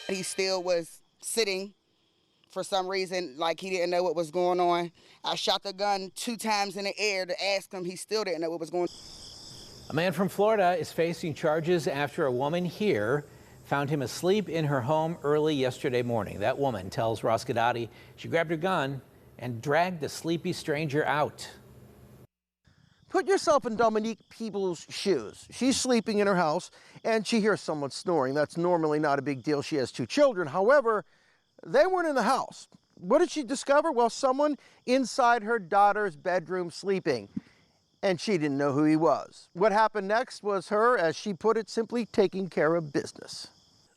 He still was sitting for some reason, like he didn't know what was going on. I shot the gun 2 times in the air to ask him. He still didn't know what was going on. A man from Florida is facing charges after a woman here found him asleep in her home early yesterday morning. That woman tells Ross Gadati she grabbed her gun and dragged the sleepy stranger out. Put yourself in Dominique Peoples' shoes. She's sleeping in her house and she hears someone snoring. That's normally not a big deal. She has 2 children. However, they weren't in the house. What did she discover? Well, someone inside her daughter's bedroom sleeping, and she didn't know who he was. What happened next was her, as she put it, simply taking care of business.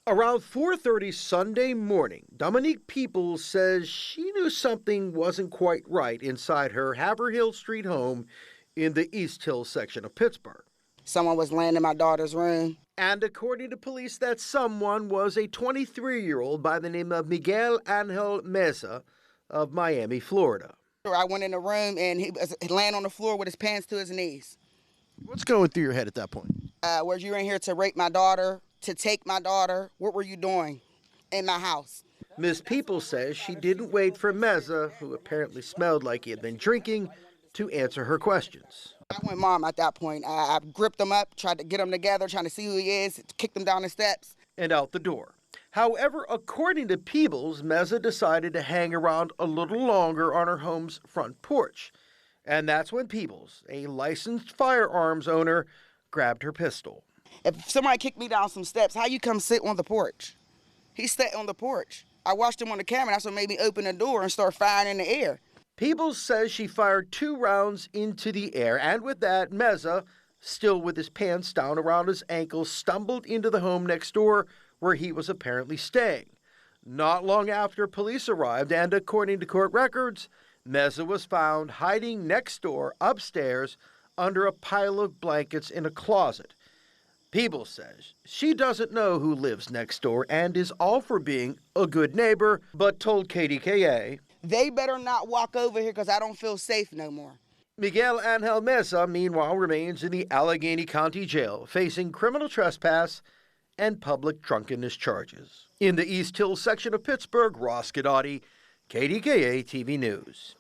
Around 4:30 Sunday morning, Dominique Peoples says she knew something wasn't quite right inside her Haverhill Street home in the East Hill section of Pittsburgh. Someone was laying in my daughter's room. And according to police, that someone was a 23-year-old by the name of Miguel Angel Meza of Miami, Florida. I went in the room and he was laying on the floor with his pants to his knees. What's going through your head at that point? Were you in here to rape my daughter, to take my daughter? What were you doing in my house? Ms. Peoples says she didn't wait for Meza, who apparently smelled like he had been drinking, to answer her questions. I went mom at that point. I gripped him up, tried to get them together, trying to see who he is, kicked him down the steps. And out the door. However, according to Peebles, Meza decided to hang around a little longer on her home's front porch. And that's when Peebles, a licensed firearms owner, grabbed her pistol. If somebody kicked me down some steps, how you come sit on the porch? He sat on the porch. I watched him on the camera. That's what made me open the door and start firing in the air. Peebles says she fired 2 rounds into the air, and with that, Meza, still with his pants down around his ankles, stumbled into the home next door where he was apparently staying. Not long after police arrived, and according to court records, Meza was found hiding next door upstairs under a pile of blankets in a closet. Peebles says she doesn't know who lives next door and is all for being a good neighbor, but told KDKA, they better not walk over here because I don't feel safe no more. Miguel Angel Meza, meanwhile, remains in the Allegheny County Jail, facing criminal trespass and public drunkenness charges. In the East Hill section of Pittsburgh, Ross Gadati, KDKA-TV News.